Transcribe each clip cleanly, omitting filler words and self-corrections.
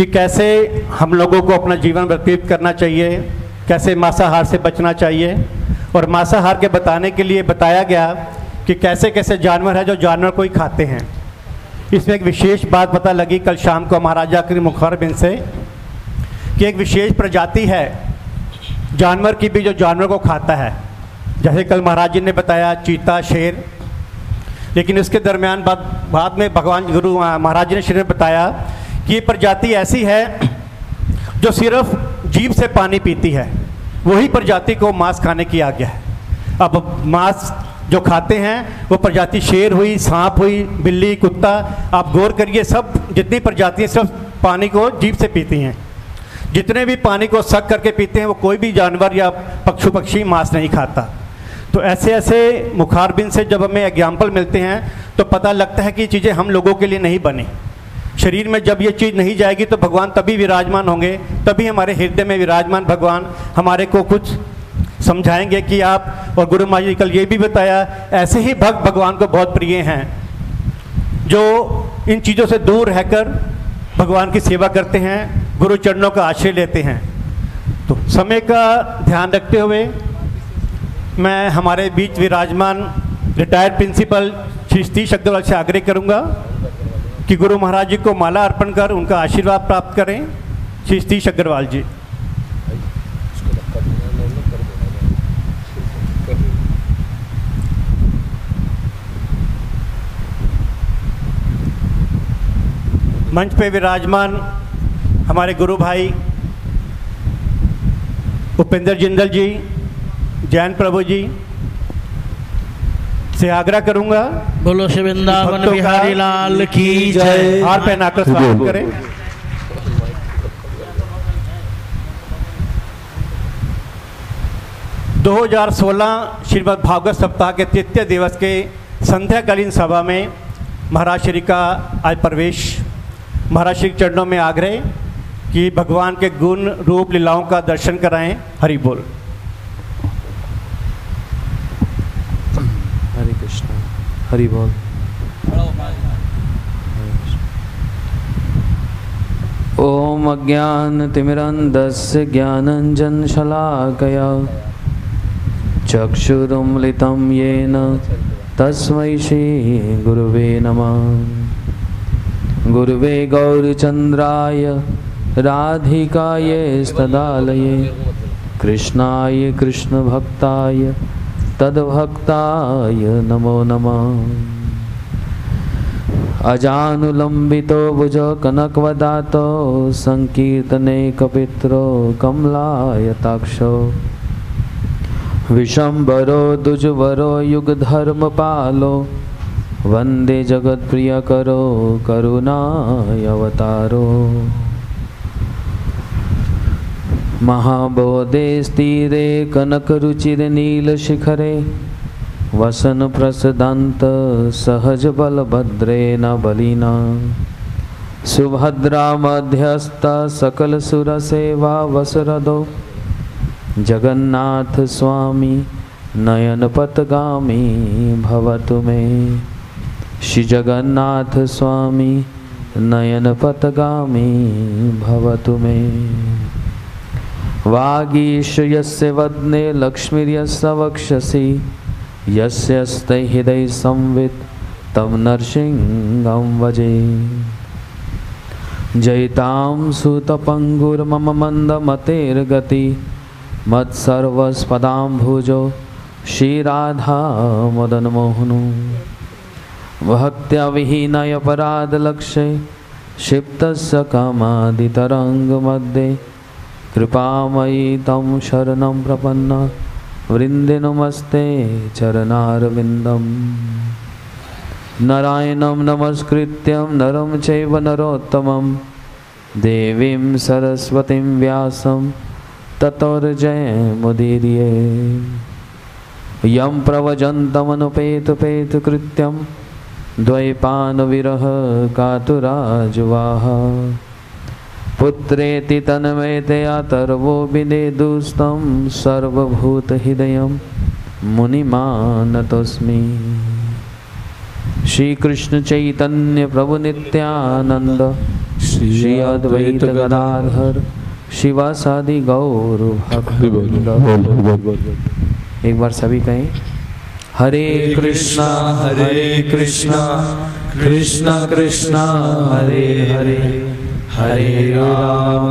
कि कैसे हम लोगों को अपना जीवन व्यतीत करना चाहिए, कैसे मांसाहार से बचना चाहिए। और मांसाहार के बताने के लिए बताया गया कि कैसे कैसे जानवर हैं जो जानवर को ही खाते हैं। इसमें एक विशेष बात पता लगी कल शाम को महाराजा के मुखारबिन से कि एक विशेष प्रजाति है जानवर की भी जो जानवर को खाता है। जैसे कल महाराज जी ने बताया चीता, शेर, लेकिन इसके दरमियान बाद में भगवान गुरु महाराज जी ने श्री ने बताया कि ये प्रजाति ऐसी है जो सिर्फ जीभ से पानी पीती है, वही प्रजाति को मांस खाने की आज्ञा है। अब मांस जो खाते हैं वो प्रजाति शेर हुई, सांप हुई, बिल्ली, कुत्ता, आप गौर करिए सब जितनी प्रजातियाँ सिर्फ पानी को जीभ से पीती हैं। जितने भी पानी को सक करके पीते हैं वो कोई भी जानवर या पशु पक्षी मांस नहीं खाता। तो ऐसे ऐसे मुखारबिन से जब हमें एग्जाम्पल मिलते हैं तो पता लगता है कि ये चीज़ें हम लोगों के लिए नहीं बनी। शरीर में जब ये चीज़ नहीं जाएगी तो भगवान तभी विराजमान होंगे, तभी हमारे हृदय में विराजमान भगवान हमारे को कुछ समझाएंगे कि आप। और गुरु महाराज जी कल ये भी बताया ऐसे ही भक्त भगवान को बहुत प्रिय हैं जो इन चीज़ों से दूर रहकर भगवान की सेवा करते हैं, गुरु चरणों का आश्रय लेते हैं। तो समय का ध्यान रखते हुए मैं हमारे बीच विराजमान रिटायर्ड प्रिंसिपल श्री सतीश अग्रवाल से आग्रह करूंगा कि गुरु महाराज जी को माला अर्पण कर उनका आशीर्वाद प्राप्त करें। श्री सतीश अग्रवाल जी। मंच पे विराजमान हमारे गुरु भाई उपेंद्र जिंदल जी, जैन प्रभु जी से आग्रह करूंगा बोलो श्री वृंदावन बिहारी लाल की जय। हार पहनाकर स्वागत करें। दो 2016 श्रीमद् भागवत सप्ताह के तृतीय दिवस के संध्याकालीन सभा में महाराज श्री का आज प्रवेश। महाराज श्री चरणों में आग्रह कि भगवान के गुण रूप लीलाओं का दर्शन कराएं। हरि बोल। हरे कृष्ण, हरि बोल। ओम अज्ञानतिमिरन्धस्य ज्ञानाञ्जनशलाकया चक्षुरुन्मिलितं येन तस्मै श्री गुरुवे नमः। गुरुवे गौरचन्द्राय राधिकायै स्तदालये कृष्णाय कृष्णभक्ताय तद्भक्ताय नमो नमः। अजानुलम्बितो भुजो कनकवदातो संकीर्तने कपित्रो कमलायताक्षो विशंबरो दुजवरो युगधर्मपालो वंदे जगत्प्रियकरो करुणाय अवतारो। महाबोधे स्थिरे कनकरुचिरनीलशिखरे वसन प्रसदंत सहज बलभद्रेण बलिना सुभद्रा मध्यस्थ सकल सुरसेवा वसरदो जगन्नाथ स्वामी नयन पथगामी भवतु मे। श्री जगन्नाथ स्वामी नयन पथगामी भवतु मे। वागीश यस्य वदने लक्ष्मीर्यस्य वक्षसि यस्यस्ते हृदय संवित् तं नरसिंहं भजे। जयतां सुतपङ्गुर्मम मन्दमतेर्गति मत्सर्वस्पदाम्भुजो श्रीराधा मदनमोहनो। भक्त्या विहीनयपराधलक्ष्ये क्षिप्तस्य कामादितरङ्गमध्ये कृपामयी तं शरणं प्रपन्ना वृन्दे नमस्ते चरणारविन्दम्। नारायणं नमस्कृत्यं नरं चैव नरोत्तमं देवीं सरस्वतीं व्यासं ततो जयमुदीरये। यं प्रव्रजन्तमनुपेतकृत्यं द्वैपायनविरह कातुराजुवाह पुत्रेति तन्मयतया तर्वो विनेदुस्तं सर्वभूतहृदयं मुनिमानतोऽस्मि। श्री कृष्ण चैतन्य प्रभु नित्यानंद श्री अद्वैत गदाधर शिवासादि गौर भक्त। एक बार सभी कहें, हरे कृष्णा कृष्णा कृष्णा हरे हरे, हरे राम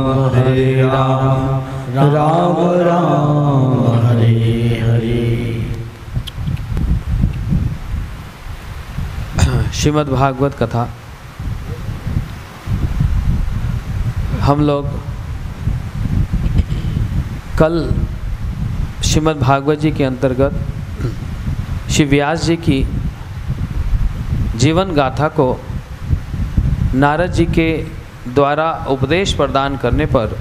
राम राम हरे हरे। श्रीमद् भागवत कथा हम लोग कल श्रीमद् भागवत जी के अंतर्गत श्री व्यास जी की जीवन गाथा को नारद जी के द्वारा उपदेश प्रदान करने पर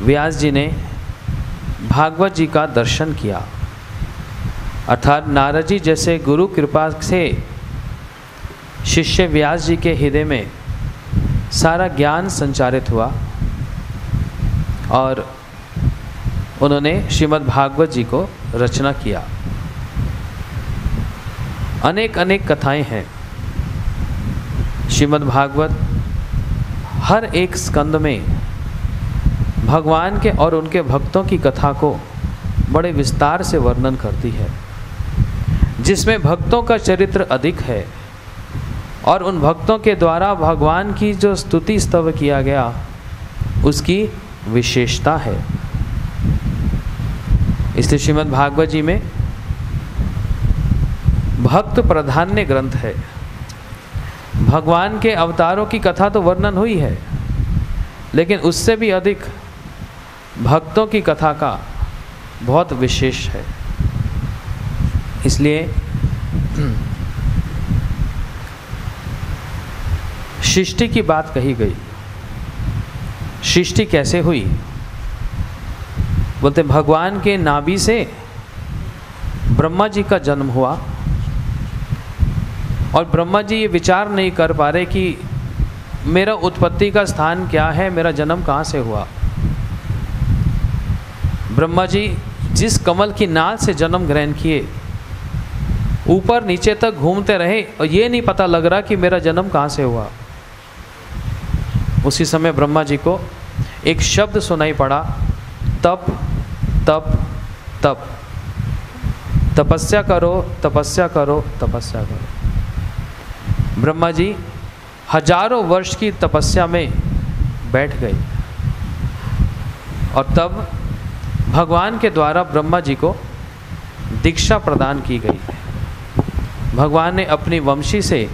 व्यास जी ने भागवत जी का दर्शन किया, अर्थात नारद जी जैसे गुरु कृपा से शिष्य व्यास जी के हृदय में सारा ज्ञान संचारित हुआ और उन्होंने श्रीमद् भागवत जी को रचना किया। अनेक अनेक कथाएं हैं श्रीमद् भागवत। हर एक स्कंद में भगवान के और उनके भक्तों की कथा को बड़े विस्तार से वर्णन करती है, जिसमें भक्तों का चरित्र अधिक है और उन भक्तों के द्वारा भगवान की जो स्तुति स्तव किया गया उसकी विशेषता है। इसलिए श्रीमद् भागवत जी में भक्त प्राधान्य ग्रंथ है। भगवान के अवतारों की कथा तो वर्णन हुई है, लेकिन उससे भी अधिक भक्तों की कथा का बहुत विशेष है। इसलिए सृष्टि की बात कही गई। सृष्टि कैसे हुई? बोलते भगवान के नाभि से ब्रह्मा जी का जन्म हुआ और ब्रह्मा जी ये विचार नहीं कर पा रहे कि मेरा उत्पत्ति का स्थान क्या है, मेरा जन्म कहाँ से हुआ। ब्रह्मा जी जिस कमल की नाल से जन्म ग्रहण किए, ऊपर नीचे तक घूमते रहे और ये नहीं पता लग रहा कि मेरा जन्म कहाँ से हुआ। उसी समय ब्रह्मा जी को एक शब्द सुनाई पड़ा, तप तप तप, तपस्या करो तपस्या करो तपस्या करो। ब्रह्मा जी हजारों वर्ष की तपस्या में बैठ गए और तब भगवान के द्वारा ब्रह्मा जी को दीक्षा प्रदान की गई। भगवान ने अपनी वंशी से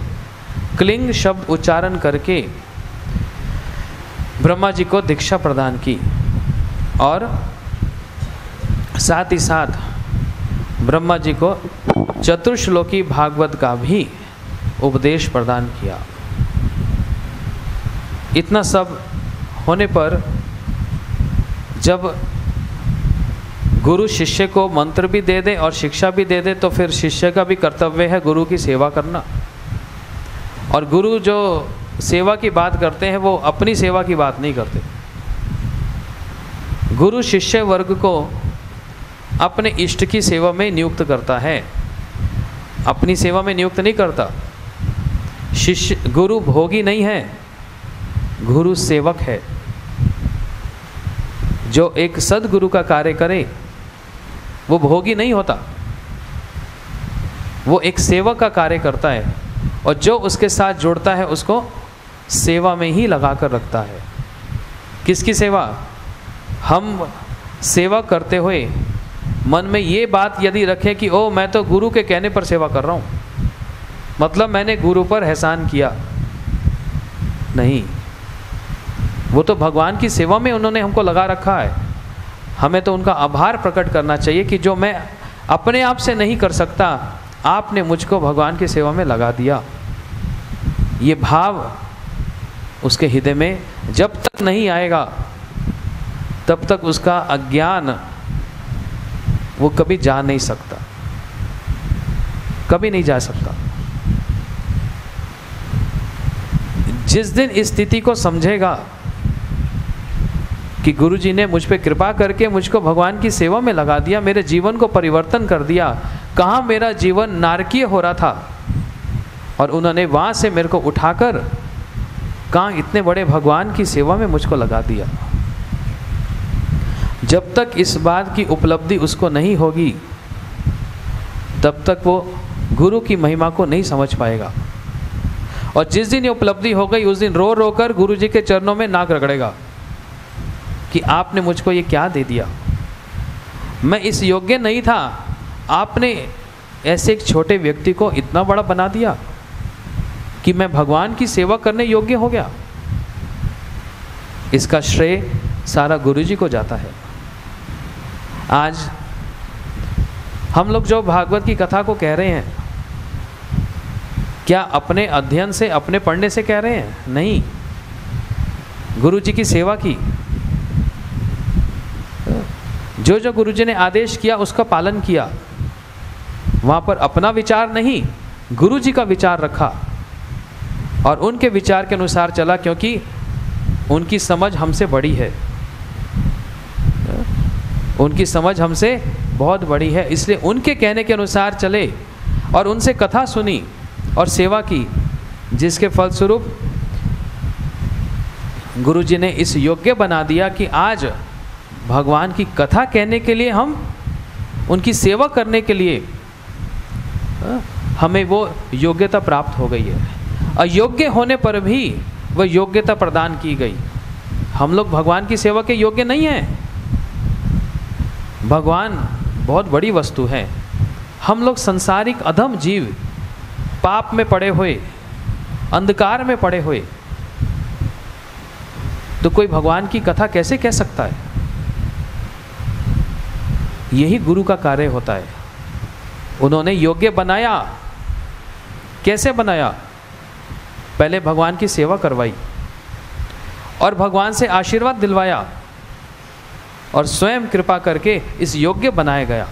क्लिंग शब्द उच्चारण करके ब्रह्मा जी को दीक्षा प्रदान की और साथ ही साथ ब्रह्मा जी को चतुर्श्लोकी भागवत का भी उपदेश प्रदान किया। इतना सब होने पर जब गुरु शिष्य को मंत्र भी दे दे और शिक्षा भी दे दे तो फिर शिष्य का भी कर्तव्य है गुरु की सेवा करना। और गुरु जो सेवा की बात करते हैं वो अपनी सेवा की बात नहीं करते। गुरु शिष्य वर्ग को अपने इष्ट की सेवा में नियुक्त करता है, अपनी सेवा में नियुक्त नहीं करता। शिष्य गुरु भोगी नहीं है, गुरु सेवक है। जो एक सद्गुरु का कार्य करे वो भोगी नहीं होता, वो एक सेवक का कार्य करता है और जो उसके साथ जुड़ता है उसको सेवा में ही लगा कर रखता है। किसकी सेवा? हम सेवा करते हुए मन में ये बात यदि रखें कि ओ मैं तो गुरु के कहने पर सेवा कर रहा हूँ, मतलब मैंने गुरु पर एहसान किया, नहीं, वो तो भगवान की सेवा में उन्होंने हमको लगा रखा है। हमें तो उनका आभार प्रकट करना चाहिए कि जो मैं अपने आप से नहीं कर सकता, आपने मुझको भगवान की सेवा में लगा दिया। ये भाव उसके हृदय में जब तक नहीं आएगा तब तक उसका अज्ञान वो कभी जा नहीं सकता, कभी नहीं जा सकता। जिस दिन इस स्थिति को समझेगा कि गुरुजी ने मुझ पे कृपा करके मुझको भगवान की सेवा में लगा दिया, मेरे जीवन को परिवर्तन कर दिया, कहाँ मेरा जीवन नारकीय हो रहा था और उन्होंने वहाँ से मेरे को उठाकर कहाँ इतने बड़े भगवान की सेवा में मुझको लगा दिया। जब तक इस बात की उपलब्धि उसको नहीं होगी तब तक वो गुरु की महिमा को नहीं समझ पाएगा। और जिस दिन ये उपलब्धि हो गई उस दिन रो रो कर गुरु जी के चरणों में नाक रगड़ेगा कि आपने मुझको ये क्या दे दिया, मैं इस योग्य नहीं था, आपने ऐसे एक छोटे व्यक्ति को इतना बड़ा बना दिया कि मैं भगवान की सेवा करने योग्य हो गया। इसका श्रेय सारा गुरु जी को जाता है। आज हम लोग जो भागवत की कथा को कह रहे हैं, क्या अपने अध्ययन से, अपने पढ़ने से कह रहे हैं? नहीं, गुरु जी की सेवा की। जो जो गुरु जी ने आदेश किया उसका पालन किया। वहाँ पर अपना विचार नहीं, गुरु जी का विचार रखा और उनके विचार के अनुसार चला, क्योंकि उनकी समझ हमसे बड़ी है, उनकी समझ हमसे बहुत बड़ी है। इसलिए उनके कहने के अनुसार चले और उनसे कथा सुनी और सेवा की, जिसके फलस्वरूप गुरु जी ने इस योग्य बना दिया कि आज भगवान की कथा कहने के लिए, हम उनकी सेवा करने के लिए हमें वो योग्यता प्राप्त हो गई है। अयोग्य होने पर भी वह योग्यता प्रदान की गई। हम लोग भगवान की सेवा के योग्य नहीं हैं। भगवान बहुत बड़ी वस्तु है। हम लोग संसारिक अधम जीव, पाप में पड़े हुए, अंधकार में पड़े हुए, तो कोई भगवान की कथा कैसे कह सकता है? यही गुरु का कार्य होता है। उन्होंने योग्य बनाया। कैसे बनाया? पहले भगवान की सेवा करवाई और भगवान से आशीर्वाद दिलवाया और स्वयं कृपा करके इस योग्य बनाया गया।